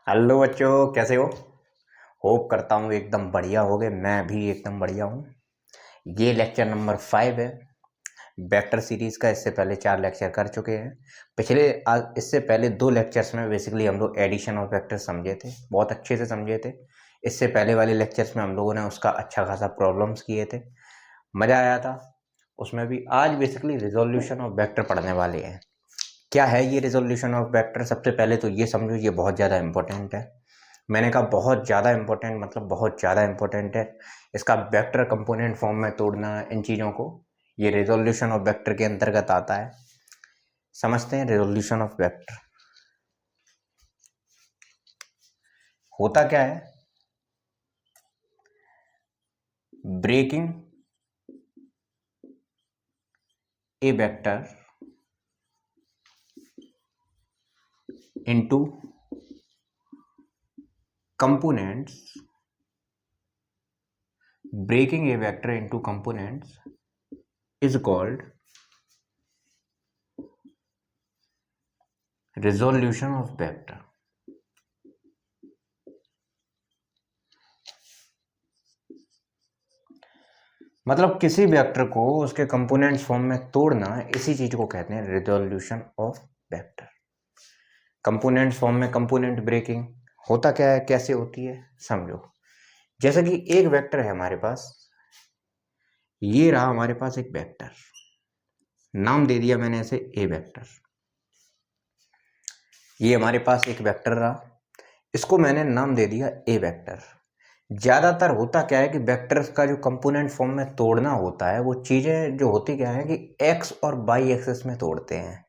Hello बच्चों, कैसे हो? होप करता हूँ एकदम बढ़िया होगे। मैं भी एकदम बढ़िया हूँ। ये लेक्चर नंबर 5 है वेक्टर सीरीज का। इससे पहले 4 लेक्चर कर चुके हैं। इससे पहले 2 लेक्चर्स में बेसिकली हम लोग एडिशन ऑफ वेक्टर समझे थे, बहुत अच्छे से समझे थे। इससे पहले वाले लेक्चर्स में हम लोगों ने उसका अच्छा खासा प्रॉब्लम्स किए थे, मज़ा आया था उसमें भी। आज बेसिकली रिजोल्यूशन ऑफ वेक्टर पढ़ने वाले हैं। क्या है ये रिजोल्यूशन ऑफ वेक्टर? सबसे पहले तो ये समझो, ये बहुत ज़्यादा इंपॉर्टेंट है। मैंने कहा बहुत ज़्यादा इंपॉर्टेंट, मतलब बहुत ज़्यादा इंपॉर्टेंट है। इसका वेक्टर कंपोनेंट फॉर्म में तोड़ना, इन चीज़ों को, ये रिजोल्यूशन ऑफ वेक्टर के अंतर्गत आता है। समझते हैं रिजोल्यूशन ऑफ वेक्टर होता क्या है। Breaking a vector into components, breaking a vector into components is called resolution of vector। मतलब किसी वेक्टर को उसके कंपोनेंट्स फॉर्म में तोड़ना, इसी चीज को कहते हैं resolution of vector. Components form में कंपोनेंट ब्रेकिंग होता क्या है, कैसे होती है, समझो। जैसे कि एक वेक्टर है हमारे पास, ये रहा हमारे पास एक वेक्टर, नाम दे दिया मैंने इसे ए वेक्टर। ये हमारे पास एक वेक्टर रहा, इसको मैंने नाम दे दिया ए वेक्टर। ज्यादातर होता क्या है कि वेक्टर्स का जो कंपोनेंट फॉर्म में तोड़ना होता है, वो चीजें जो होती क्या है कि एक्स और वाई एक्सिस में तोड़ते हैं।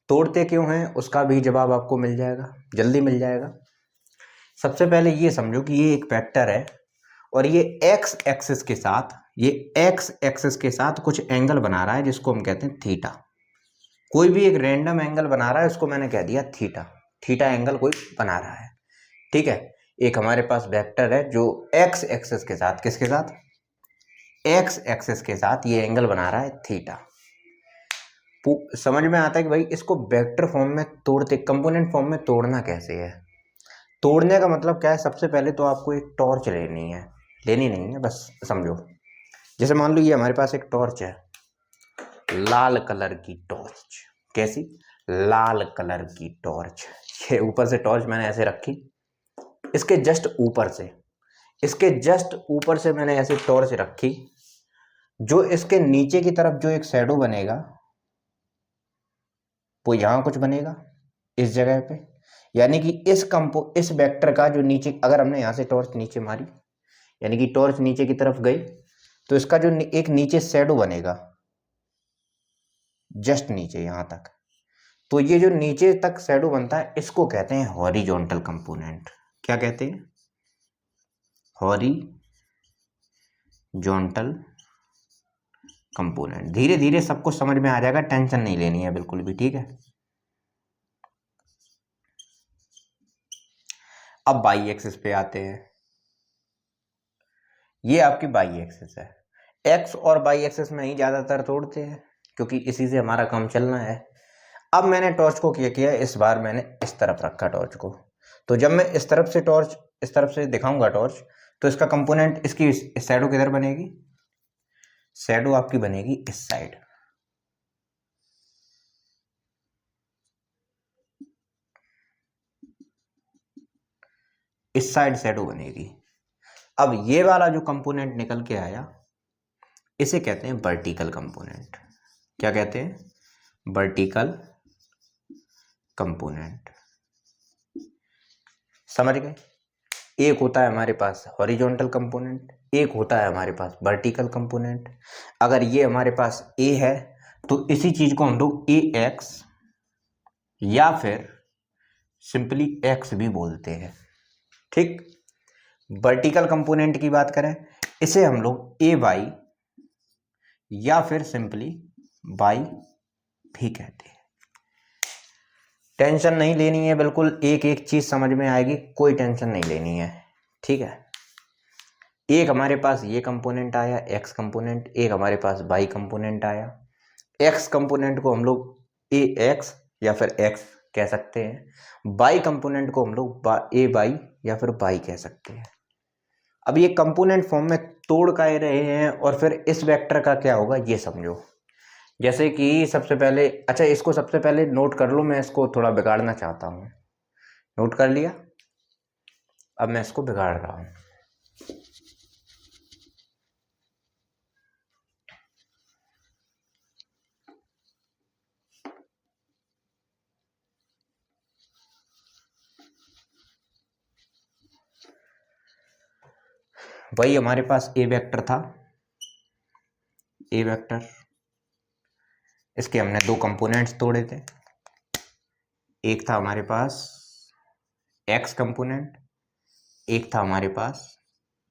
तोड़ते क्यों हैं उसका भी जवाब आपको मिल जाएगा, जल्दी मिल जाएगा। सबसे पहले ये समझो कि ये एक वेक्टर है और ये एक्स एक्सिस के साथ, ये एक्स एक्सिस के साथ कुछ एंगल बना रहा है जिसको हम कहते हैं थीटा। कोई भी एक रैंडम एंगल बना रहा है, उसको मैंने कह दिया थीटा। थीटा एंगल कोई बना रहा है, ठीक है। एक हमारे पास वेक्टर है जो एक्स एक्सिस के साथ, किसके साथ, एक्स एक्सिस के साथ ये एंगल बना रहा है थीटा। समझ में आता है कि भाई इसको वेक्टर फॉर्म में तोड़ते, कंपोनेंट फॉर्म में तोड़ना कैसे है। तोड़ने का मतलब क्या है, सबसे पहले तो आपको एक टॉर्च लेनी है, लेनी नहीं है, बस समझो। जैसे मान लो ये हमारे पास एक टॉर्च है, लाल कलर की टॉर्च। कैसी? लाल कलर की टॉर्च। ये ऊपर से टॉर्च मैंने ऐसे रखी, इसके जस्ट ऊपर से, इसके जस्ट ऊपर से मैंने ऐसे टॉर्च रखी। जो इसके नीचे की तरफ जो एक शैडो बनेगा, वो यहां कुछ बनेगा इस जगह पे। यानी कि इस वेक्टर का जो नीचे, अगर हमने यहां से टॉर्च नीचे मारी, यानी कि टॉर्च नीचे की तरफ गई, तो इसका जो एक नीचे शैडो बनेगा, जस्ट नीचे यहां तक। तो ये जो नीचे तक शैडो बनता है, इसको कहते हैं हॉरिजॉन्टल कंपोनेंट। क्या कहते हैं? Horizontal component. धीरे धीरे सबको समझ में आ जाएगा, टेंशन नहीं लेनी है बिल्कुल भी, ठीक है। अब बाई एक्सिस पे आते हैं। ये आपकी बाई एक्सिस है, एक्स और बाई एक्सिस में ही ज्यादातर तोड़ते हैं क्योंकि इसी से हमारा काम चलना है। अब मैंने टॉर्च को क्या किया, इस बार मैंने इस तरफ रखा टॉर्च को। तो जब मैं इस तरफ से टॉर्च, इस तरफ से दिखाऊंगा टॉर्च, तो इसका कंपोनेंट, इसकी शैडो किधर बनेगी, शैडो आपकी बनेगी इस साइड। इस साइड शैडो बनेगी। अब ये वाला जो कंपोनेंट निकल के आया, इसे कहते हैं वर्टिकल कंपोनेंट। क्या कहते हैं? Vertical component. समझ गए? एक होता है हमारे पास हॉरिजॉन्टल कंपोनेंट, एक होता है हमारे पास वर्टिकल कंपोनेंट। अगर ये हमारे पास ए है, तो इसी चीज को हम लोग ए एक्स या फिर सिंपली एक्स भी बोलते हैं, ठीक। वर्टिकल कंपोनेंट की बात करें, इसे हम लोग ए वाई या फिर सिंपली वाई भी कहते हैं। टेंशन नहीं लेनी है बिल्कुल, एक एक चीज समझ में आएगी, कोई टेंशन नहीं लेनी है, ठीक है। एक हमारे पास ये कंपोनेंट आया एक्स कंपोनेंट, एक हमारे पास वाई कंपोनेंट आया। एक्स कंपोनेंट को हम लोग ए एक्स या फिर एक्स कह सकते हैं, बाई कंपोनेंट को हम लोग ए बाई या फिर बाई कह सकते हैं। अब ये कंपोनेंट फॉर्म में तोड़ का रहे हैं और फिर इस वेक्टर का क्या होगा ये समझो। जैसे कि सबसे पहले, अच्छा इसको सबसे पहले नोट कर लो, मैं इसको थोड़ा बिगाड़ना चाहता हूँ। नोट कर लिया? अब मैं इसको बिगाड़ रहा हूँ। वही हमारे पास ए वेक्टर था, ए वेक्टर, इसके हमने दो कंपोनेंट्स तोड़े थे। एक था हमारे पास एक्स कंपोनेंट, एक था हमारे पास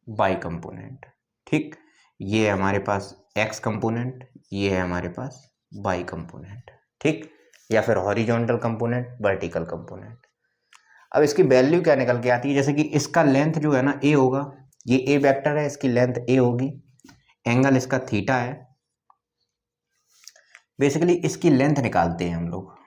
वाई कंपोनेंट। ठीक, ये है हमारे पास एक्स कंपोनेंट, ये है हमारे पास वाई कंपोनेंट। ठीक, या फिर हॉरिजॉन्टल कंपोनेंट, वर्टिकल कंपोनेंट। अब इसकी वैल्यू क्या निकल के आती है, जैसे कि इसका लेंथ जो है ना ए होगा, ये ए वेक्टर है, इसकी लेंथ ए होगी, एंगल इसका थीटा है। बेसिकली इसकी लेंथ निकालते हैं हम लोग।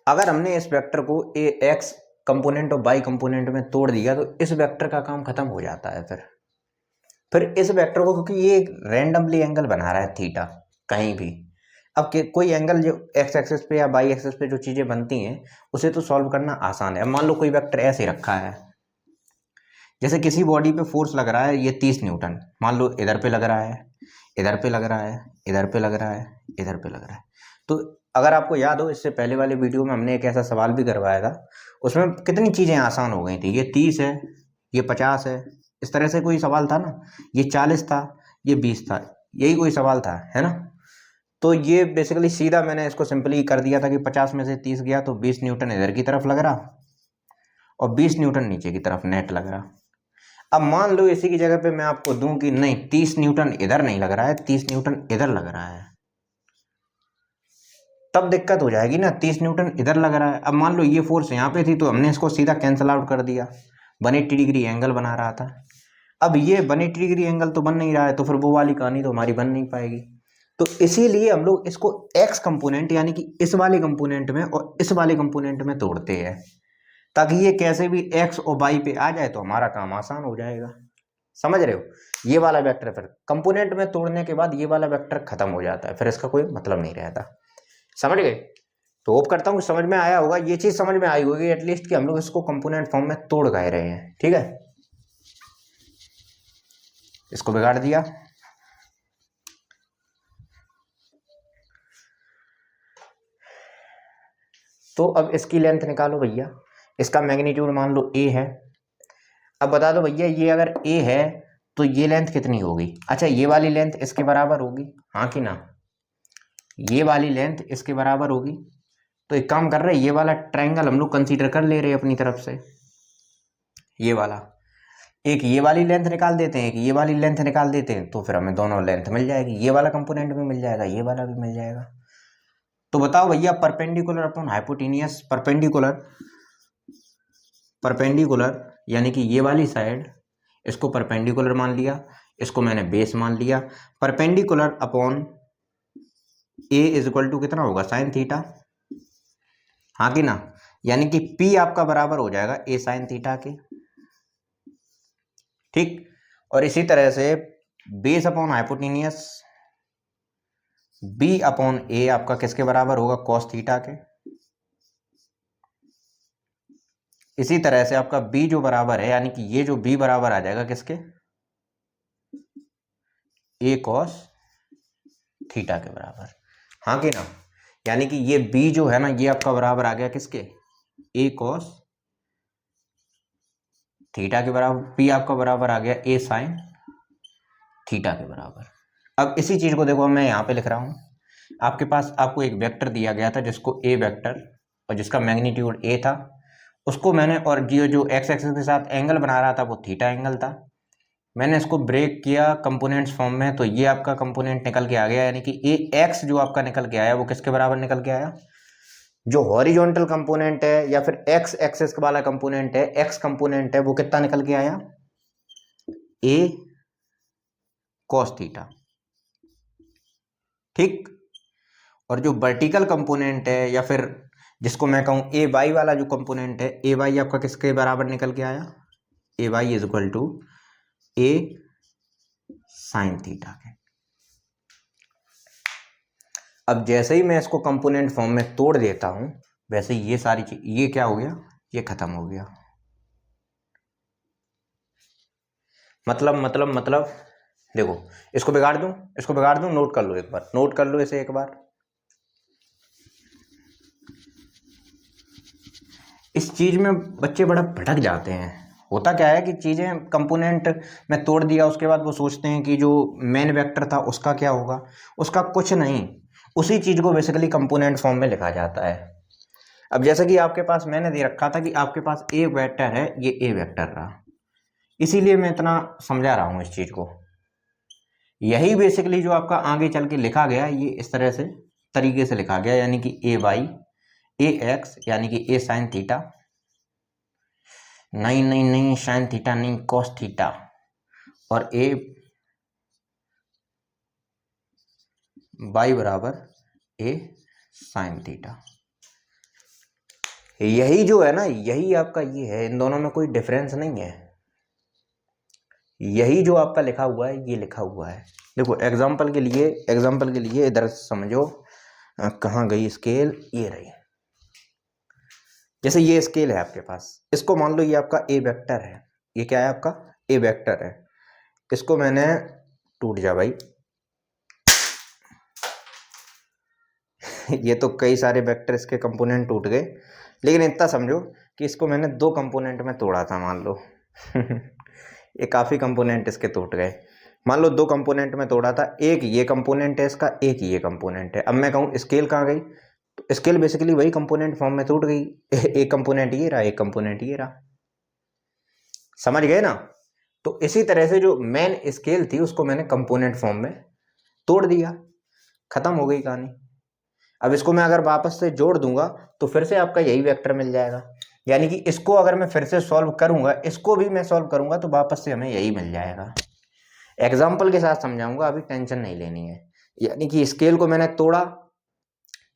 अगर हमने इस वेक्टर को ए एक्स कंपोनेंट और वाई कंपोनेंट में तोड़ दिया तो इस वेक्टर का काम खत्म हो जाता है। फिर इस वेक्टर को, क्योंकि ये रैंडमली एंगल बना रहा है थीटा कहीं भी, अब कोई एंगल जो एक्स एक्सिस पे या वाई एक्सिस पे जो चीज़ें बनती हैं उसे तो सॉल्व करना आसान है। अब मान लो कोई वेक्टर ऐसे रखा है, जैसे किसी बॉडी पे फोर्स लग रहा है ये 30 न्यूटन, मान लो इधर पे लग रहा है, इधर पे लग रहा है, इधर पे लग रहा है, इधर पे लग रहा है। तो अगर आपको याद हो, इससे पहले वाले वीडियो में हमने एक ऐसा सवाल भी करवाया था, उसमें कितनी चीज़ें आसान हो गई थी। ये 30 है, ये 50 है, इस तरह से कोई सवाल था ना, ये 40 था, ये 20 था, यही कोई सवाल था, है ना। तो ये बेसिकली सीधा मैंने इसको सिंपली कर दिया था कि 50 में से 30 गया तो 20 न्यूटन इधर की तरफ लग रहा और 20 न्यूटन नीचे की तरफ नेट लग रहा। अब मान लो इसी की जगह पे मैं आपको दूं कि नहीं 30 न्यूटन इधर नहीं लग रहा है, 30 न्यूटन इधर लग रहा है, तब दिक्कत हो जाएगी ना। 30 न्यूटन इधर लग रहा है, अब मान लो ये फोर्स यहाँ पे थी तो हमने इसको सीधा कैंसिल आउट कर दिया, 180 डिग्री एंगल बना रहा था। अब ये 180 डिग्री एंगल तो बन नहीं रहा है, तो फिर वो वाली कहानी तो हमारी बन नहीं पाएगी। तो इसीलिए हम लोग इसको एक्स कंपोनेंट यानी कि इस वाले कंपोनेंट में और इस वाले कंपोनेंट में तोड़ते हैं, ताकि ये कैसे भी एक्स और वाई पे आ जाए तो हमारा काम आसान हो जाएगा। समझ रहे हो? ये वाला वेक्टर फिर कंपोनेंट में तोड़ने के बाद ये वाला वेक्टर खत्म हो जाता है, फिर इसका कोई मतलब नहीं रहता। समझ गए? तो होप करता हूँ समझ में आया होगा, ये चीज समझ में आई होगी एटलीस्ट कि हम लोग इसको कंपोनेंट फॉर्म में तोड़ गए रहे हैं। ठीक है, इसको बिगाड़ दिया। तो अब इसकी लेंथ निकालो भैया, इसका मैग्नीट्यूड मान लो ए है। अब बता दो भैया ये अगर ए है तो ये लेंथ कितनी होगी। अच्छा ये वाली लेंथ इसके बराबर होगी, हाँ कि ना, ये वाली लेंथ इसके बराबर होगी। तो एक काम कर रहे हैं, ये वाला ट्रायंगल हम लोग कंसीडर कर ले रहे हैं अपनी तरफ से, ये वाला, एक ये वाली लेंथ निकाल देते हैं, एक ये वाली लेंथ निकाल देते हैं, तो फिर हमें दोनों लेंथ मिल जाएगी, ये वाला कंपोनेंट भी मिल जाएगा, ये वाला भी मिल जाएगा। तो बताओ भैया perpendicular upon hypotenuse, perpendicular, perpendicular यानी कि ये वाली साइड, इसको परपेंडिकुलर मान लिया, इसको मैंने बेस मान लिया। Perpendicular upon A is equal to कितना होगा, साइन थीटा, हाँ कि ना, यानी कि P आपका बराबर हो जाएगा ए साइन थीटा के। ठीक, और इसी तरह से base upon hypotenuse, B upon A आपका किसके बराबर होगा, कॉस थीटा के। इसी तरह से आपका B जो बराबर है, यानी कि ये जो B बराबर आ जाएगा किसके, ए कॉस थीटा के बराबर, हाँ कि ना, यानी कि ये B जो है ना ये आपका बराबर आ गया किसके, ए कॉस थीटा के बराबर, P आपका बराबर आ गया ए साइन थीटा के बराबर। अब इसी चीज को देखो मैं यहाँ पे लिख रहा हूँ, आपके पास आपको एक वेक्टर दिया गया था जिसको ए वेक्टर और जिसका मैग्नीट्यूड ए था, उसको मैंने, और जो एक्स एक्सिस के साथ एंगल बना रहा था वो थीटा एंगल था, मैंने इसको ब्रेक किया कंपोनेंट्स फॉर्म में, तो ये आपका कंपोनेंट निकल के आ गया, यानी कि ए एक्स जो आपका निकल के आया वो किसके बराबर निकल के आया, जो हॉरिजॉन्टल कंपोनेंट है या फिर एक्स एक्सिस वाला कंपोनेंट है, एक्स कंपोनेंट है, वो कितना निकल के आया, ए कॉस थीटा, ठीक। और जो वर्टिकल कंपोनेंट है या फिर जिसको मैं कहूं ए वाई वाला जो कंपोनेंट है, ए वाई आपका किसके बराबर निकल के आया, A Y is equal to A sine theta के। अब जैसे ही मैं इसको कंपोनेंट फॉर्म में तोड़ देता हूं, वैसे ये सारी चीज, ये क्या हो गया, ये खत्म हो गया। मतलब देखो, इसको बिगाड़ दूं, नोट कर लो एक बार, नोट कर लो इसे एक बार। इस चीज में बच्चे बड़ा भटक जाते हैं। होता क्या है कि चीजें कंपोनेंट में तोड़ दिया, उसके बाद वो सोचते हैं कि जो मेन वेक्टर था उसका क्या होगा, उसका कुछ नहीं, उसी चीज को बेसिकली कंपोनेंट फॉर्म में लिखा जाता है। अब जैसा कि आपके पास मैंने दे रखा था कि आपके पास ए वेक्टर है, ये ए वेक्टर रहा, इसीलिए मैं इतना समझा रहा हूं इस चीज को। यही बेसिकली जो आपका आगे चल के लिखा गया, ये इस तरह से तरीके से लिखा गया, यानी कि ए वाई ए एक्स यानी कि ए साइन थीटा, नहीं साइन थीटा नहीं, कॉस थीटा, और ए वाई बराबर ए साइन थीटा। यही जो है ना, यही आपका ये है, इन दोनों में कोई डिफरेंस नहीं है। यही जो आपका लिखा हुआ है, ये लिखा हुआ है। देखो एग्जाम्पल के लिए इधर समझो, कहाँ गई स्केल, ये रही। जैसे ये स्केल है आपके पास, इसको मान लो ये आपका ए वेक्टर है, ये क्या है आपका ए वेक्टर है। इसको मैंने, टूट जा भाई ये तो कई सारे वेक्टर इसके कंपोनेंट टूट गए, लेकिन इतना समझो कि इसको मैंने दो कंपोनेंट में तोड़ा था, मान लो ये काफ़ी कंपोनेंट इसके टूट गए। मान लो दो कंपोनेंट में तोड़ा था, एक ये कंपोनेंट है इसका, एक ये कंपोनेंट है। अब मैं कहूँ स्केल कहाँ गई, तो स्केल बेसिकली वही कंपोनेंट फॉर्म में टूट गई। एक कंपोनेंट ये रहा, एक कंपोनेंट ये रहा, समझ गए ना। तो इसी तरह से जो मेन स्केल थी उसको मैंने कंपोनेंट फॉर्म में तोड़ दिया, खत्म हो गई कहानी। अब इसको मैं अगर वापस से जोड़ दूंगा तो फिर से आपका यही वेक्टर मिल जाएगा, यानी कि इसको अगर मैं फिर से सॉल्व करूंगा, इसको भी मैं सॉल्व करूंगा, तो वापस से हमें यही मिल जाएगा। एग्जाम्पल के साथ समझाऊंगा, अभी टेंशन नहीं लेनी है। यानी कि स्केल को मैंने तोड़ा,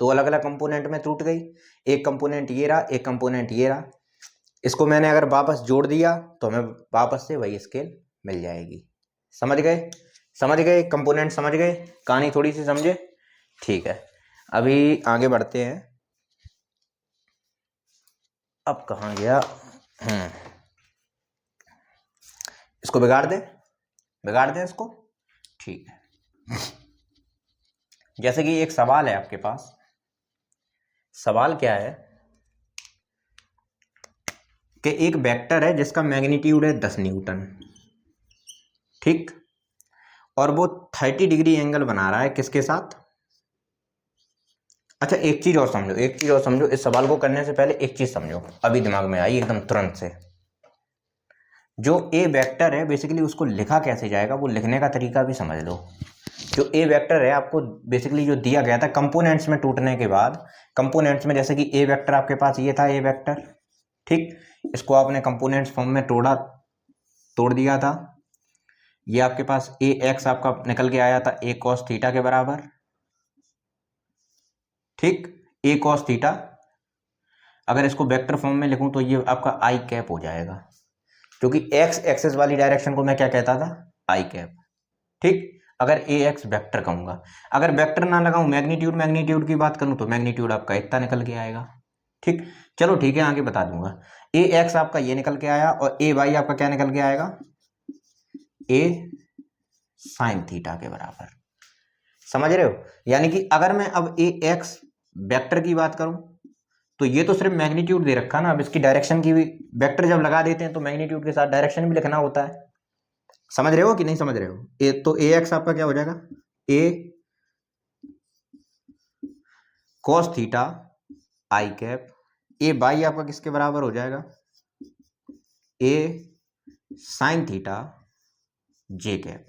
दो अलग अलग कंपोनेंट में टूट गई, एक कंपोनेंट ये रहा, एक कंपोनेंट ये रहा। इसको मैंने अगर वापस जोड़ दिया तो हमें वापस से वही स्केल मिल जाएगी। समझ गए कंपोनेंट, समझ गए, कहानी थोड़ी सी समझे, ठीक है। अभी आगे बढ़ते हैं। अब कहाँ गया, इसको बिगाड़ दें इसको, ठीक है। जैसे कि एक सवाल है आपके पास, सवाल क्या है कि एक वेक्टर है जिसका मैग्नीट्यूड है 10 न्यूटन, ठीक, और वो 30 डिग्री एंगल बना रहा है किसके साथ। अच्छा एक चीज और समझो, इस सवाल को करने से पहले एक चीज समझो, अभी दिमाग में आई एकदम तुरंत से। जो ए वेक्टर है बेसिकली उसको लिखा कैसे जाएगा, वो लिखने का तरीका भी समझ लो। जो ए वेक्टर है आपको बेसिकली जो दिया गया था कंपोनेंट्स में टूटने के बाद, कंपोनेंट्स में जैसे कि ए वेक्टर आपके पास ये था ए वेक्टर, ठीक, इसको आपने कंपोनेंट्स फॉर्म में तोड़ दिया था। ये आपके पास ए एक्स आपका निकल के आया था ए कॉस थीटा के बराबर, ठीक, ए कॉस थीटा। अगर इसको वेक्टर फॉर्म में लिखूं तो ये आपका आई कैप हो जाएगा, क्योंकि एक्स एक्सेस वाली डायरेक्शन को मैं क्या कहता था, आई कैप, ठीक। अगर ए एक्स वेक्टर कहूंगा, अगर वेक्टर ना लगाऊं, मैग्नीट्यूड की बात करूं, तो मैग्नीट्यूड आपका इतना निकल के आएगा, ठीक। चलो ठीक है, आगे बता दूंगा। ए एक्स आपका ये निकल के आया, और ए वाई आपका क्या निकल के आएगा, ए साइन थीटा के बराबर। समझ रहे हो, यानी कि अगर मैं अब ए एक्स वेक्टर की बात करूं, तो ये तो सिर्फ मैग्नीट्यूड दे रखा ना, अब इसकी डायरेक्शन की भी, वेक्टर जब लगा देते हैं तो मैग्नीट्यूड के साथ डायरेक्शन भी लिखना होता है। समझ रहे हो कि नहीं समझ रहे हो। तो ए एक्स आपका क्या हो जाएगा, A cos theta I cap, A Y आपका किसके बराबर हो जाएगा, A sine theta J cap.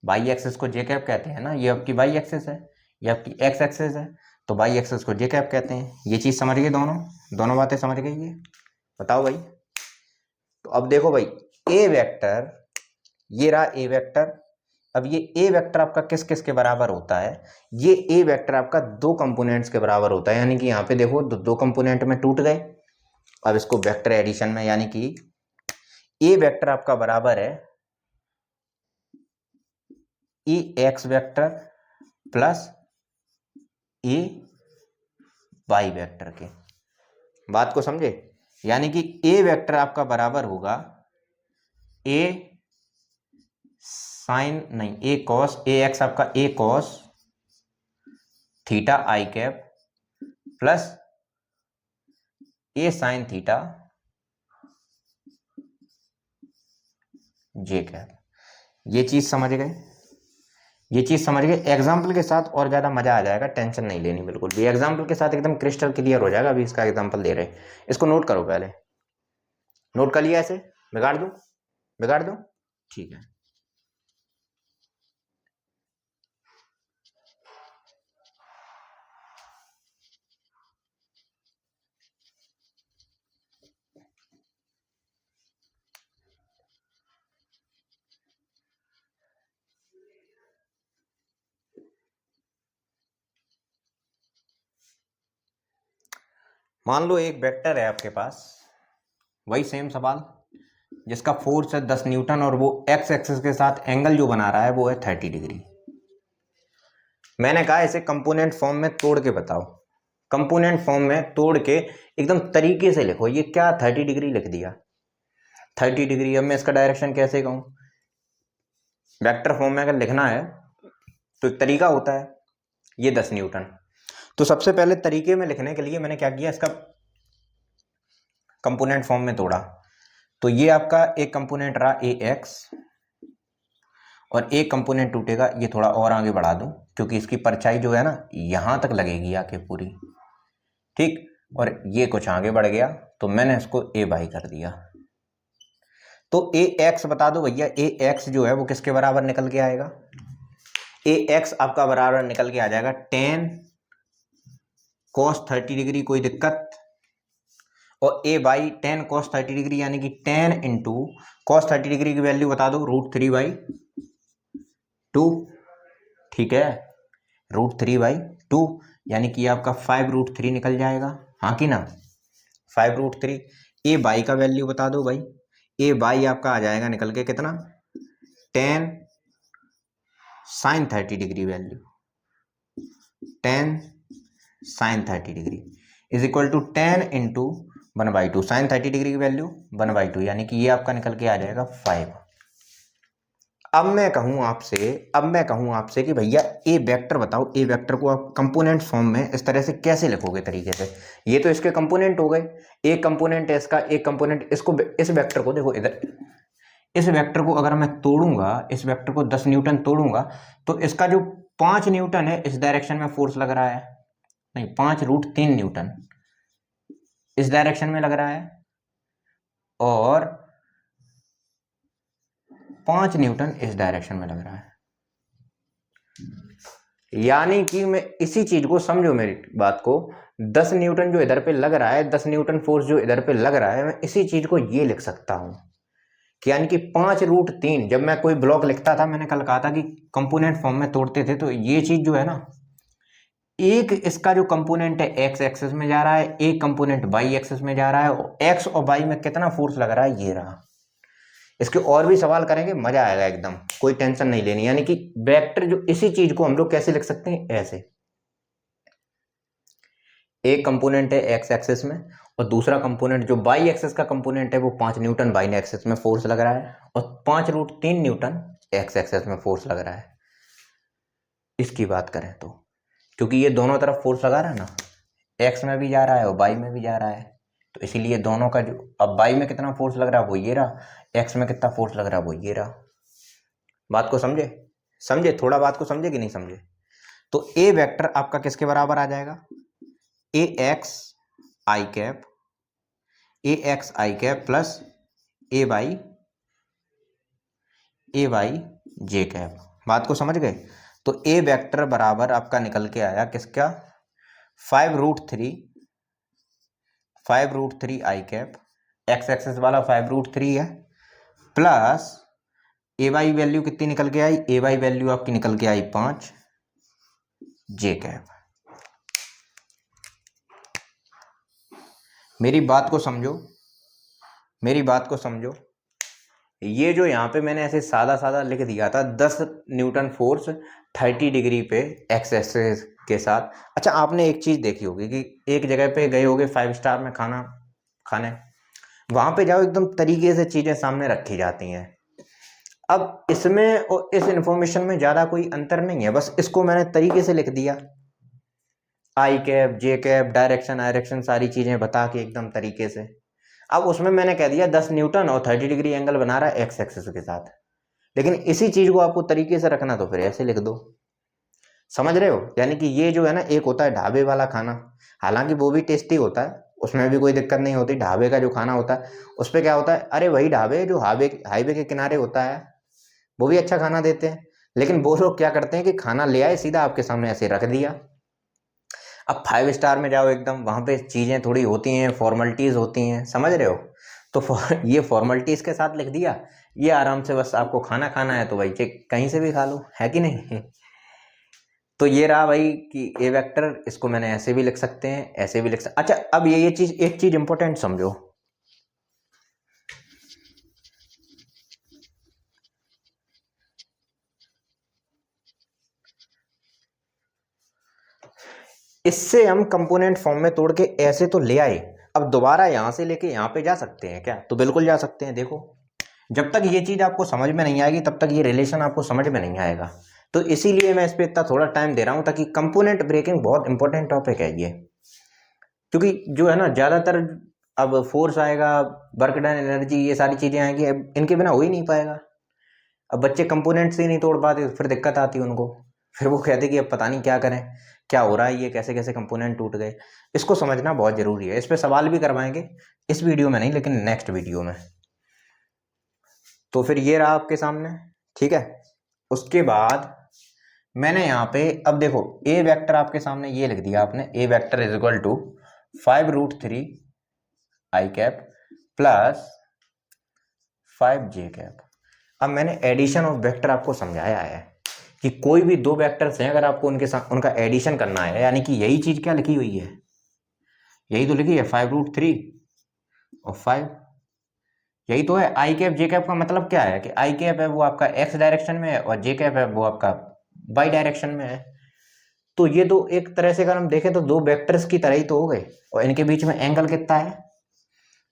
Y axis को जे कैप कहते हैं ना, ये आपकी बाई एक्सेस है, ये आपकी एक्स एक्सेस है, तो बाई एक्सेस को जे कैप कहते हैं। ये चीज समझ गए, दोनों बातें समझ गई, ये बताओ भाई। तो अब देखो भाई, ए वेक्टर ये रहा ए वेक्टर। अब ये ए वेक्टर आपका किस किस के बराबर होता है, ये ए वेक्टर आपका दो कंपोनेंट्स के बराबर होता है, यानी कि यहाँ पे देखो दो कंपोनेंट में टूट गए। अब इसको वेक्टर एडिशन में, यानी कि ए वेक्टर आपका बराबर है ए x vector plus A Y vector के। बात को समझे, यानी कि ए वेक्टर आपका बराबर होगा ए साइन नहीं ए कॉस, ए एक्स आपका ए cos theta I cap plus A sine theta J cap. ये चीज समझ गए, ये चीज समझ गए। एग्जाम्पल के साथ और ज्यादा मजा आ जाएगा, टेंशन नहीं लेनी बिल्कुल भी, एग्जाम्पल के साथ एकदम क्रिस्टल क्लियर हो जाएगा। अभी इसका एग्जाम्पल दे रहे, इसको नोट करो, पहले नोट कर लिया, ऐसे बिगाड़ दूं, बिगाड़ दूं, ठीक है। मान लो एक वेक्टर है आपके पास, वही सेम सवाल, जिसका फोर्स है 10 न्यूटन और वो एक्स एक्सिस के साथ एंगल जो बना रहा है वो है 30 डिग्री। मैंने कहा इसे कंपोनेंट फॉर्म में तोड़ के बताओ, कंपोनेंट फॉर्म में तोड़ के एकदम तरीके से लिखो। ये क्या 30 डिग्री लिख दिया, 30 डिग्री। अब मैं इसका डायरेक्शन कैसे कहूं, वेक्टर फॉर्म में अगर लिखना है तो एक तरीका होता है, ये 10 न्यूटन। तो सबसे पहले तरीके में लिखने के लिए मैंने क्या किया, इसका कंपोनेंट फॉर्म में तोड़ा। तो ये आपका एक कंपोनेंट रहा ए एक्स, और एक कंपोनेंट टूटेगा, ये थोड़ा और आगे बढ़ा दूं क्योंकि इसकी परछाई जो है ना यहां तक लगेगी आके पूरी, ठीक। और ये कुछ आगे बढ़ गया तो मैंने इसको ए बाई कर दिया। तो ए एक्स बता दो भैया, ए एक्स जो है वो किसके बराबर निकल के आएगा, ए एक्स आपका बराबर निकल के आ जाएगा 10 cos 30 डिग्री, कोई दिक्कत। और ए बाई 10 cos 30 डिग्री, यानी कि 10 इंटू cos 30 डिग्री की वैल्यू बता दो, √3/2, ठीक है, √3/2, यानी कि आपका 5√3 निकल जाएगा, हाँ कि ना, 5√3। ए बाई का वैल्यू बता दो भाई, ए बाई आपका आ जाएगा निकल के कितना, 10 sin 30 degree value, 10 sin 30 degree is equal to 10 into 1/2, sine 30 degree की वैल्यू 1/2, यानी कि ये आपका निकल के आ जाएगा 5। अब मैं कहूं आपसे कि भैया ए वेक्टर बताओ, ए वेक्टर को आप कंपोनेंट फॉर्म में इस तरह से कैसे लिखोगे तरीके से। ये तो इसके कंपोनेंट हो गए, एक कंपोनेंट है इसका, एक कंपोनेंट इसको, इस वेक्टर को देखो इधर, इस वेक्टर को अगर मैं तोड़ूंगा, इस वेक्टर को 10 न्यूटन तोड़ूंगा तो इसका जो 5 न्यूटन है इस डायरेक्शन में फोर्स लग रहा है, नहीं 5√3 न्यूटन इस डायरेक्शन में लग रहा है, और 5 न्यूटन इस डायरेक्शन में लग रहा है। यानी कि मैं इसी चीज को समझो, मेरी बात को, 10 न्यूटन जो इधर पे लग रहा है, 10 न्यूटन फोर्स जो इधर पे लग रहा है, मैं इसी चीज को ये लिख सकता हूं कि यानी कि 5√3। जब मैं कोई ब्लॉक लिखता था, मैंने कल कहा था कि कंपोनेंट फॉर्म में तोड़ते थे, तो ये चीज जो है ना, एक इसका जो कंपोनेंट है एक्स एक्सिस में जा रहा है, एक कंपोनेंट वाई एक्सिस में जा रहा है, और एक्स और वाई में कितना फोर्स लग रहा है ये रहा। इसके और भी सवाल करेंगे, मजा आएगा एकदम, कोई टेंशन नहीं लेनी। यानी कि वेक्टर जो, इसी चीज को हम लोग कैसे लिख सकते हैं, ऐसे, एक कंपोनेंट है एक्स एक्सिस में और दूसरा कंपोनेंट जो वाई एक्सिस का कंपोनेंट है वो 5 न्यूटन वाई एक्सिस में फोर्स लग रहा है, और 5√3 न्यूटन एक्स एक्सिस में फोर्स लग रहा है। इसकी बात करें तो, क्योंकि ये दोनों तरफ फोर्स लगा रहा है ना, एक्स में भी जा रहा है और वाई में भी जा रहा है, तो इसीलिए दोनों का जो, अब वाई में कितना फोर्स लग रहा है वो ये रहा, एक्स में कितना फोर्स लग रहा है वो ये रहा। बात को समझे, समझे थोड़ा, बात को समझे कि नहीं समझे। तो ए वेक्टर आपका किसके बराबर आ जाएगा, ए X I cap, A X I cap plus A Y J cap. बात को समझ गए। तो ए वेक्टर बराबर आपका निकल के आया किसका, 5√3 आई कैप, एक्स एक्सिस वाला 5√3 है, प्लस ए वाई वैल्यू कितनी निकल के आई, ए वाई वैल्यू आपकी निकल के आई 5 जे कैप। मेरी बात को समझो, मेरी बात को समझो। ये जो यहाँ पे मैंने ऐसे सादा सादा लिख दिया था 10 न्यूटन फोर्स 30 डिग्री पे एक्स एक्सिस के साथ। अच्छा आपने एक चीज़ देखी होगी कि एक जगह पे गए होगे 5 स्टार में खाना खाने, वहाँ पे जाओ एकदम तरीके से चीज़ें सामने रखी जाती हैं। अब इसमें और इस इंफॉर्मेशन में ज़्यादा कोई अंतर नहीं है, बस इसको मैंने तरीके से लिख दिया, आई कैप जे कैप डायरेक्शन आयरेक्शन सारी चीज़ें बता के एकदम तरीके से। अब उसमें मैंने कह दिया 10 न्यूटन और 30 डिग्री एंगल बना रहा है एक्स एक्सिस के साथ, लेकिन इसी चीज़ को आपको तरीके से रखना तो फिर ऐसे लिख दो। समझ रहे हो? यानी कि ये जो है ना, एक होता है ढाबे वाला खाना, हालांकि वो भी टेस्टी होता है, उसमें भी कोई दिक्कत नहीं होती। ढाबे का जो खाना होता है उस पर क्या होता है, अरे वही ढाबे जो हाईवे के किनारे होता है वो भी अच्छा खाना देते हैं, लेकिन वो लोग क्या करते हैं कि खाना ले आए सीधा आपके सामने ऐसे रख दिया। अब 5 स्टार में जाओ एकदम, वहाँ पे चीज़ें थोड़ी होती हैं, फॉर्मेलिटीज़ होती हैं, समझ रहे हो? तो ये फॉर्मेलिटीज़ के साथ लिख दिया, ये आराम से बस आपको खाना खाना है तो भाई कहीं से भी खा लो, है कि नहीं? तो ये रहा भाई कि ए वेक्टर, इसको मैंने ऐसे भी लिख सकते हैं, ऐसे भी लिख सकते। अच्छा अब ये चीज़, एक चीज़ इंपॉर्टेंट समझो, इससे हम कंपोनेंट फॉर्म में तोड़ के ऐसे तो ले आए, अब दोबारा यहां से लेके यहां पे जा सकते हैं क्या? तो बिल्कुल जा सकते हैं। देखो जब तक ये चीज़ आपको समझ में नहीं आएगी तब तक ये रिलेशन आपको समझ में नहीं आएगा, तो इसीलिए मैं इस पर इतना थोड़ा टाइम दे रहा हूँ, ताकि कंपोनेंट ब्रेकिंग बहुत इंपॉर्टेंट टॉपिक है ये। क्योंकि जो है ना, ज़्यादातर अब फोर्स आएगा, वर्क डन एनर्जी, ये सारी चीज़ें आएंगी, अब इनके बिना हो ही नहीं पाएगा। अब बच्चे कंपोनेंट्स ही नहीं तोड़ पाते तो फिर दिक्कत आती है उनको, फिर वो कहते कि अब पता नहीं क्या करें, क्या हो रहा है, ये कैसे कैसे कंपोनेंट टूट गए। इसको समझना बहुत ज़रूरी है। इस पर सवाल भी करवाएंगे, इस वीडियो में नहीं लेकिन नेक्स्ट वीडियो में। तो फिर ये रहा आपके सामने, ठीक है। उसके बाद मैंने यहाँ पे, अब देखो ए वेक्टर आपके सामने ये लिख दिया आपने, A vector is equal to 5√3 I cap plus 5 J cap. अब मैंने एडिशन ऑफ वेक्टर आपको समझाया है कि कोई भी दो वेक्टर्स हैं, अगर आपको उनके साथ उनका एडिशन करना है, यानी कि यही चीज क्या लिखी हुई है, यही तो लिखी है 5√3 और 5, यही तो है। आई कैप जे कैप का मतलब क्या है कि आई कैप है वो आपका एक्स डायरेक्शन में है और जे कैप है वो आपका वाई डायरेक्शन में है। तो ये दो एक तरह से अगर हम देखें तो दो वेक्टर्स की तरह ही तो हो गए, और इनके बीच में एंगल कितना है,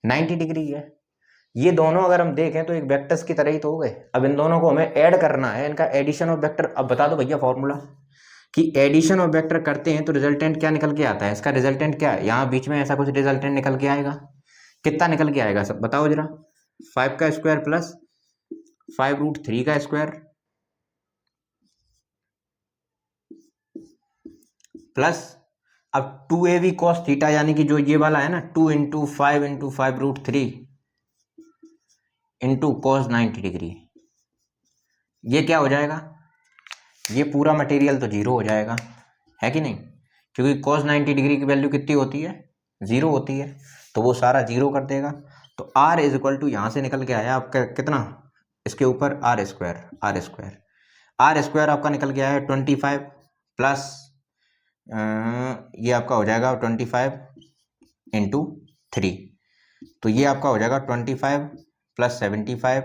90 डिग्री है। ये दोनों अगर हम देखें तो एक वेक्टर्स की तरह ही तो हो गए। अब इन दोनों को हमें ऐड करना है, इनका एडिशन ऑफ वेक्टर। अब बता दो भैया फॉर्मूला कि एडिशन ऑफ वेक्टर करते हैं तो रिजल्टेंट क्या निकल के आता है, इसका रिजल्टेंट क्या है, यहाँ बीच में ऐसा कुछ रिजल्टेंट निकल के आएगा, कितना निकल के आएगा सब बताओ जरा, 5 का स्क्वायर प्लस 5√3 का स्क्वायर प्लस अब 2ab cos थीटा, यानी कि जो ये वाला है ना 2 into 5 into 5√3 into cos 90 degree, ये क्या हो जाएगा, ये पूरा मटेरियल तो जीरो हो जाएगा, है कि नहीं? क्योंकि cos 90 डिग्री की वैल्यू कितनी होती है, जीरो होती है, तो वो सारा जीरो कर देगा। तो r इज इक्वल टू यहाँ से निकल के आया आपका कितना, इसके ऊपर आर स्क्वायर आपका निकल के आया 25 प्लस ये आपका हो जाएगा 25 इंटू 3, तो ये आपका हो जाएगा 25 प्लस 75,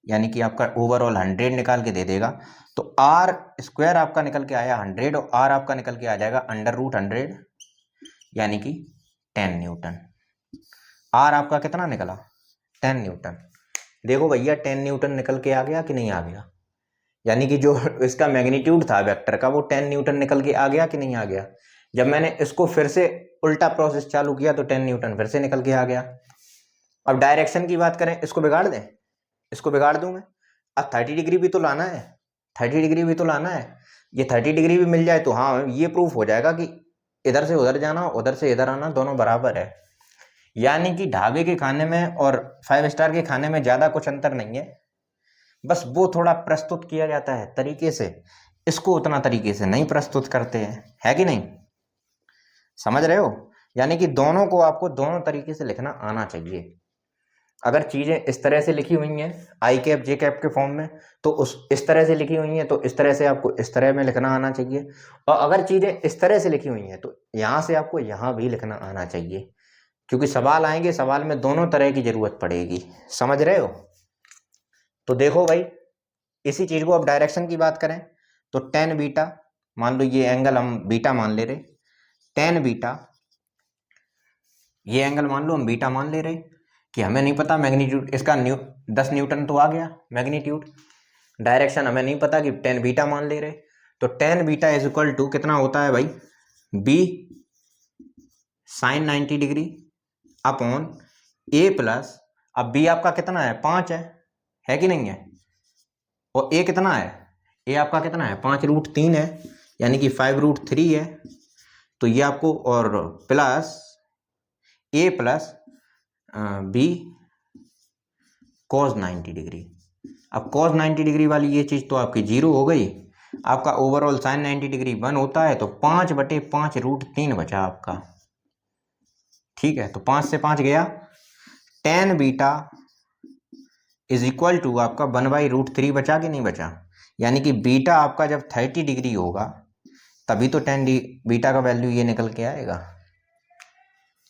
यानी कि आपका ओवरऑल 100 निकाल के दे देगा। तो आर स्क्वायर आपका निकल के आया 100 और आर आपका निकल के आ जाएगा √100, यानी कि 10 न्यूटन। आर आपका कितना निकला, 10 न्यूटन। देखो भैया 10 न्यूटन निकल के आ गया कि नहीं आ गया, यानी कि जो इसका मैग्नीट्यूड था वेक्टर का वो 10 न्यूटन निकल के आ गया कि नहीं आ गया। जब मैंने इसको फिर से उल्टा प्रोसेस चालू किया तो 10 न्यूटन फिर से निकल के आ गया। अब डायरेक्शन की बात करें, इसको बिगाड़ दें, इसको बिगाड़ दूं मैं। अब 30 डिग्री भी तो लाना है, 30 डिग्री भी तो लाना है। ये 30 डिग्री भी मिल जाए तो हाँ ये प्रूफ हो जाएगा कि इधर से उधर जाना उधर से इधर आना दोनों बराबर है। यानी कि ढाबे के खाने में और 5 स्टार के खाने में ज़्यादा कुछ अंतर नहीं है, बस वो थोड़ा प्रस्तुत किया जाता है तरीके से, इसको उतना तरीके से नहीं प्रस्तुत करते हैं, है कि नहीं? समझ रहे हो? यानी कि दोनों को आपको दोनों तरीके से लिखना आना चाहिए। अगर चीज़ें इस तरह से लिखी हुई हैं आई कैप जे कैप के फॉर्म में, तो इस तरह से लिखी हुई हैं तो इस तरह से आपको इस तरह में लिखना आना चाहिए। और अगर चीज़ें इस तरह से लिखी हुई हैं तो यहाँ से आपको यहाँ भी लिखना आना चाहिए, क्योंकि सवाल आएंगे, सवाल में दोनों तरह की ज़रूरत पड़ेगी। समझ रहे हो? तो देखो भाई, इसी चीज़ को अब डायरेक्शन की बात करें तो टेन बीटा, मान लो ये एंगल हम बीटा मान ले रहे, टेन बीटा, ये एंगल मान लो हम बीटा मान ले रहे कि हमें नहीं पता मैग्नीट्यूड इसका 10 न्यूटन तो आ गया मैग्नीट्यूड, डायरेक्शन हमें नहीं पता कि टेन बीटा मान ले रहे, तो tan beta is equal to कितना होता है भाई, B sine 90 degree upon A plus, अब बी आपका कितना है 5 है कि नहीं है, और ए कितना है, ए आपका कितना है 5√3 है, यानी कि 5√3 है, तो ये आपको, और प्लस ए प्लस बी कॉस 90 डिग्री। अब कॉस 90 डिग्री वाली ये चीज़ तो आपकी 0 हो गई, आपका ओवरऑल साइन 90 डिग्री 1 होता है, तो 5/5√3 बचा आपका। ठीक है, तो 5 से 5 गया, tan beta is equal to आपका 1/√3 बचा कि नहीं बचा, यानी कि बीटा आपका जब 30 डिग्री होगा तभी तो टेन बीटा का वैल्यू ये निकल के आएगा।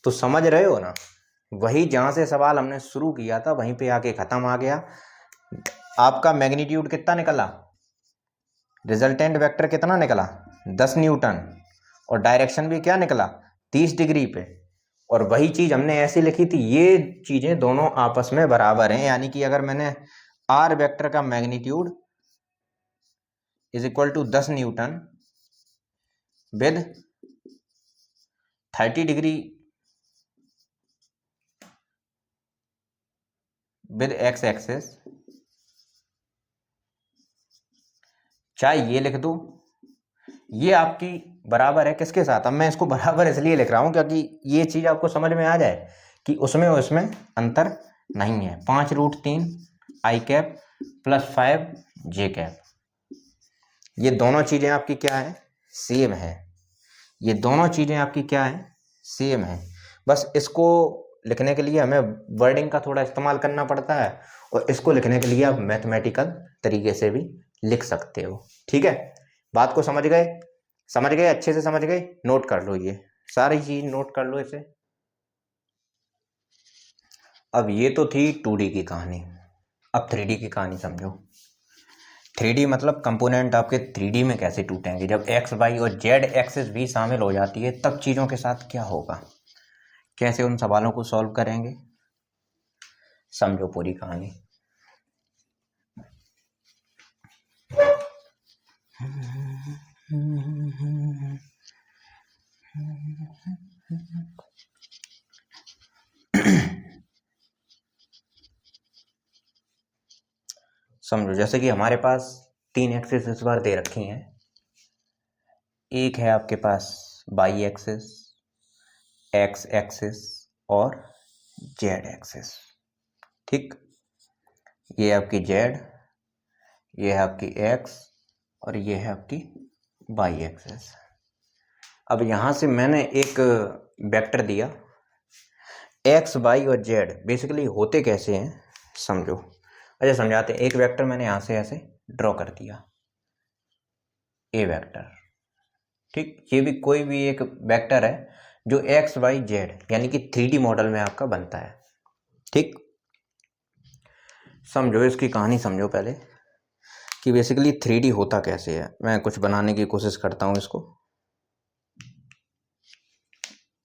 तो समझ रहे हो ना, वही जहाँ से सवाल हमने शुरू किया था वहीं पे आके ख़त्म आ गया। आपका मैग्नीट्यूड कितना निकला, रिजल्टेंट वेक्टर कितना निकला 10 न्यूटन, और डायरेक्शन भी क्या निकला 30 डिग्री पे, और वही चीज़ हमने ऐसे लिखी थी, ये चीज़ें दोनों आपस में बराबर हैं, यानी कि अगर मैंने आर वेक्टर का magnitude is equal to 10 newton with 30 degree with X axis, चाहे ये लिख दो, ये आपकी बराबर है किसके साथ, अब मैं इसको बराबर इसलिए लिख रहा हूँ क्योंकि ये चीज़ आपको समझ में आ जाए कि उसमें उसमें अंतर नहीं है। 5√3 I cap plus 5 J cap, ये दोनों चीज़ें आपकी क्या है, सेम है, ये दोनों चीज़ें आपकी क्या है, सेम है। बस इसको लिखने के लिए हमें वर्डिंग का थोड़ा इस्तेमाल करना पड़ता है, और इसको लिखने के लिए आप मैथमेटिकल तरीके से भी लिख सकते हो। ठीक है, बात को समझ गए, समझ गए, अच्छे से समझ गए, नोट कर लो, ये सारी चीज नोट कर लो इसे। अब ये तो थी 2D की कहानी, अब 3D की कहानी समझो। 3D मतलब कंपोनेंट आपके 3D में कैसे टूटेंगे, जब एक्स वाई और जेड एक्सिस भी शामिल हो जाती है तब चीज़ों के साथ क्या होगा, कैसे उन सवालों को सॉल्व करेंगे, समझो पूरी कहानी। समझो, जैसे कि हमारे पास 3 एक्सिस इस बार दे रखी हैं, एक है आपके पास वाई एक्सिस, एक्स एक्सिस और जेड एक्सिस। ठीक, ये आपकी जेड, ये है आपकी एक्स और ये है आपकी वाई एक्सिस। अब यहाँ से मैंने एक वेक्टर दिया, एक्स वाई और जेड बेसिकली होते कैसे हैं समझो। अच्छा समझाते हैं, एक वेक्टर मैंने यहाँ से ऐसे ड्रॉ कर दिया, ए वेक्टर। ठीक, ये भी कोई भी एक वेक्टर है जो एक्स वाई जेड यानी कि 3D मॉडल में आपका बनता है। ठीक, समझो इसकी कहानी समझो पहले कि बेसिकली 3D होता कैसे है। मैं कुछ बनाने की कोशिश करता हूँ इसको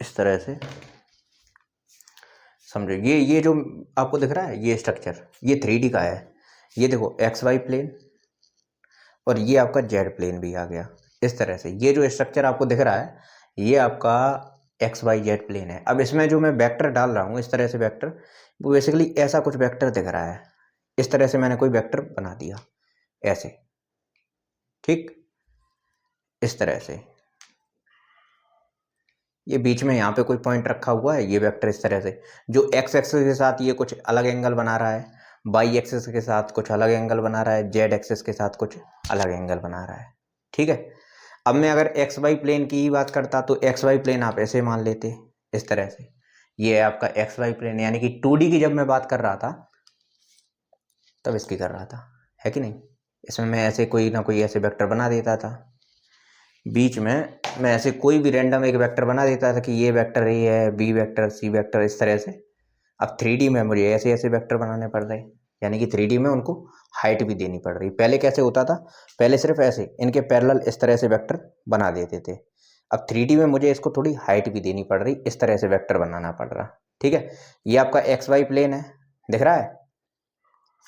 इस तरह से, समझो। ये जो आपको दिख रहा है ये स्ट्रक्चर, ये 3D का है। ये देखो एक्स वाई प्लेन और ये आपका जेड प्लेन भी आ गया इस तरह से। ये जो स्ट्रक्चर आपको दिख रहा है ये आपका एक्स वाई जेड प्लेन है। अब इसमें जो मैं वेक्टर डाल रहा हूँ इस तरह से वेक्टर, वो बेसिकली ऐसा कुछ वेक्टर दिख रहा है। इस तरह से मैंने कोई वेक्टर बना दिया ऐसे, ठीक, इस तरह से। ये बीच में यहाँ पे कोई पॉइंट रखा हुआ है, ये वेक्टर इस तरह से, जो एक्स एक्सिस के साथ ये कुछ अलग एंगल बना रहा है, वाई एक्सिस के साथ कुछ अलग एंगल बना रहा है, जेड एक्सिस के साथ कुछ अलग एंगल बना रहा है। ठीक है, अब मैं अगर एक्स वाई प्लेन की ही बात करता तो एक्स वाई प्लेन आप ऐसे मान लेते इस तरह से, ये है आपका एक्स वाई प्लेन, यानी कि 2D की जब मैं बात कर रहा था तब इसकी कर रहा था, है कि नहीं। इसमें मैं ऐसे कोई ना कोई ऐसे वेक्टर बना देता था, बीच में मैं ऐसे कोई भी रैंडम एक वेक्टर बना देता था कि ये वेक्टर ए है, बी वेक्टर, सी वेक्टर, इस तरह से। अब 3D में मुझे ऐसे ऐसे वेक्टर बनाने पड़ रहे, यानी कि 3D में उनको हाइट भी देनी पड़ रही। पहले कैसे होता था, पहले सिर्फ ऐसे इनके पैरेलल इस तरह से वेक्टर बना देते थे। अब 3D में मुझे इसको थोड़ी हाइट भी देनी पड़ रही, इस तरह से वेक्टर बनाना पड़ रहा। ठीक है, ये आपका एक्स वाई प्लेन है, दिख रहा है,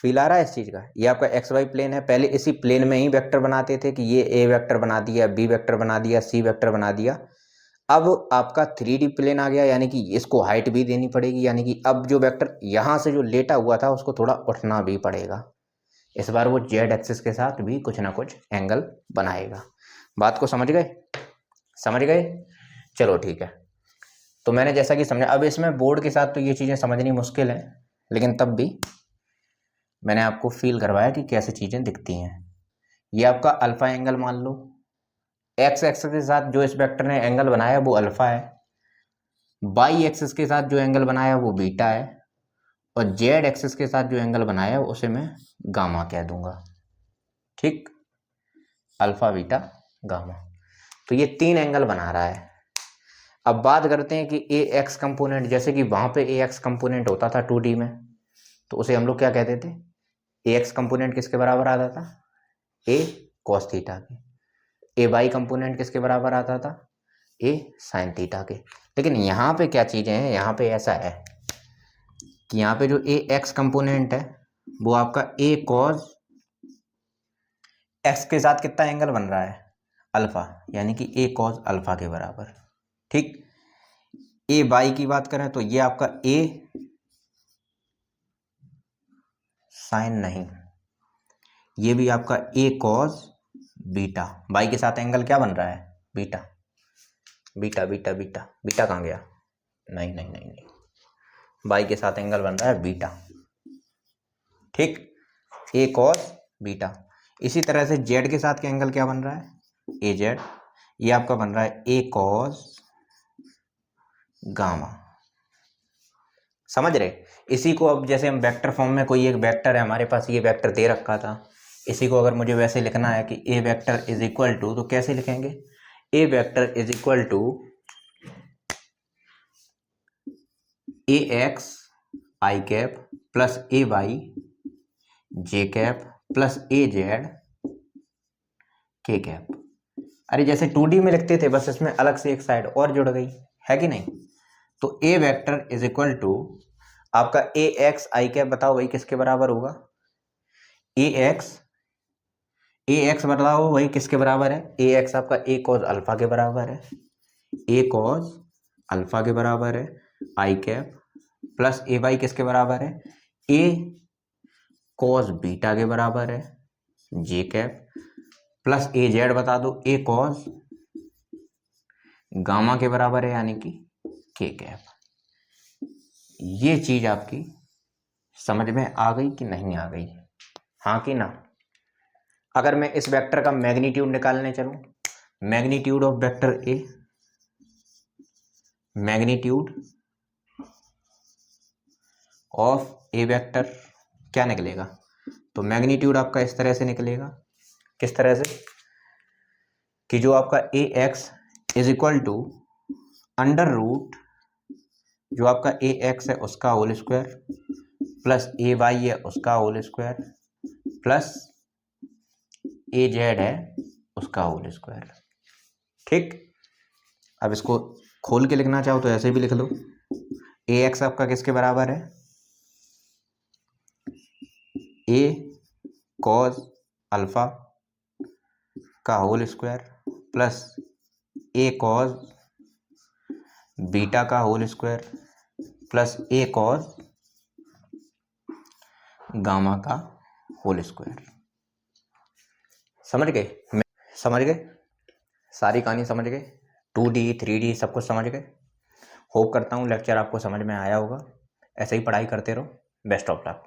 फील आ रहा है इस चीज़ का। ये आपका एक्स वाई प्लेन है, पहले इसी प्लेन में ही वेक्टर बनाते थे कि ये ए वेक्टर बना दिया, बी वेक्टर बना दिया, सी वेक्टर बना दिया। अब आपका 3D प्लेन आ गया, यानी कि इसको हाइट भी देनी पड़ेगी, यानी कि अब जो वेक्टर यहाँ से जो लेटा हुआ था उसको थोड़ा उठना भी पड़ेगा। इस बार वो जेड एक्सिस के साथ भी कुछ ना कुछ एंगल बनाएगा। बात को समझ गए, समझ गए, चलो ठीक है। तो मैंने जैसा कि समझा, अब इसमें बोर्ड के साथ तो ये चीज़ें समझनी मुश्किल है, लेकिन तब भी मैंने आपको फील करवाया कि कैसे चीज़ें दिखती हैं। ये आपका अल्फा एंगल मान लो, एक्स एक्सिस के साथ जो इस वेक्टर ने एंगल बनाया वो अल्फा है, वाई एक्सिस के साथ जो एंगल बनाया वो बीटा है, और जेड एक्सिस के साथ जो एंगल बनाया उसे मैं गामा कह दूंगा। ठीक, अल्फा बीटा गामा, तो ये 3 एंगल बना रहा है। अब बात करते हैं कि ए एक्स कंपोनेंट, जैसे कि वहां पे ए एक्स कंपोनेंट होता था 2D में, तो उसे हम लोग क्या कहते थे, ए एक्स कंपोनेंट किसके बराबर आता था, ए कॉस थीटा के। ए वाई कंपोनेंट किसके बराबर आता था, ए साइन थीटा के। लेकिन यहाँ पे क्या चीज़ें हैं, यहाँ पे ऐसा है कि यहाँ पे जो ए एक्स कंपोनेंट है वो आपका ए कॉस एक्स के साथ कितना एंगल बन रहा है, अल्फा, यानी कि ए कॉस अल्फा के बराबर। ठीक, ए वाई की बात करें तो ये आपका ए साइन नहीं, ये भी आपका ए कॉस बीटा। वाई के साथ एंगल क्या बन रहा है, beta, beta beta beta, beta कहाँ गया, नहीं नहीं नहीं नहीं, वाई के साथ एंगल बन रहा है बीटा। ठीक, ए कॉस बीटा। इसी तरह से जेड के साथ का एंगल क्या बन रहा है, ए जेड, ये आपका बन रहा है ए कॉस गामा। समझ रहे, इसी को अब जैसे हम वेक्टर फॉर्म में, कोई एक वेक्टर है हमारे पास, ये वेक्टर दे रखा था, इसी को अगर मुझे वैसे लिखना है कि A vector is equal to, तो कैसे लिखेंगे, A vector is equal to A X I cap plus A Y J cap plus A Z K cap. अरे जैसे 2D में लिखते थे, बस इसमें अलग से एक साइड और जुड़ गई, है कि नहीं। तो ए वेक्टर इज इक्वल टू आपका ए एक्स आई कैप, बताओ भाई किसके बराबर होगा, ए एक्स बताओ वही किसके बराबर है, ए एक्स आपका ए कॉस अल्फा के बराबर है, ए कॉस अल्फा के बराबर है, आई कैप प्लस ए वाई किसके बराबर है, ए कॉस बीटा के बराबर है, जे कैप प्लस ए जेड बता दो, ए कॉस गामा के बराबर है, यानी कि के कैप। ये चीज आपकी समझ में आ गई कि नहीं आ गई, हाँ कि ना। अगर मैं इस वेक्टर का मैग्नीट्यूड निकालने चलूं, magnitude of vector A, magnitude of A vector क्या निकलेगा, तो मैग्नीट्यूड आपका इस तरह से निकलेगा, किस तरह से, कि जो आपका A X is equal to under root जो आपका ए एक्स है उसका whole square plus A Y है उसका whole square plus A Z है उसका होल स्क्वायर। ठीक, अब इसको खोल के लिखना चाहो तो ऐसे भी लिख लो, ए एक्स आपका किसके बराबर है, ए कॉस अल्फा का होल स्क्वायर प्लस ए कॉस बीटा का होल स्क्वायर प्लस ए कॉस गामा का होल स्क्वायर। समझ गए, समझ गए, सारी कहानी समझ गए, 2D 3D सब कुछ समझ गए। होप करता हूँ लेक्चर आपको समझ में आया होगा, ऐसे ही पढ़ाई करते रहो, बेस्ट ऑफ लक।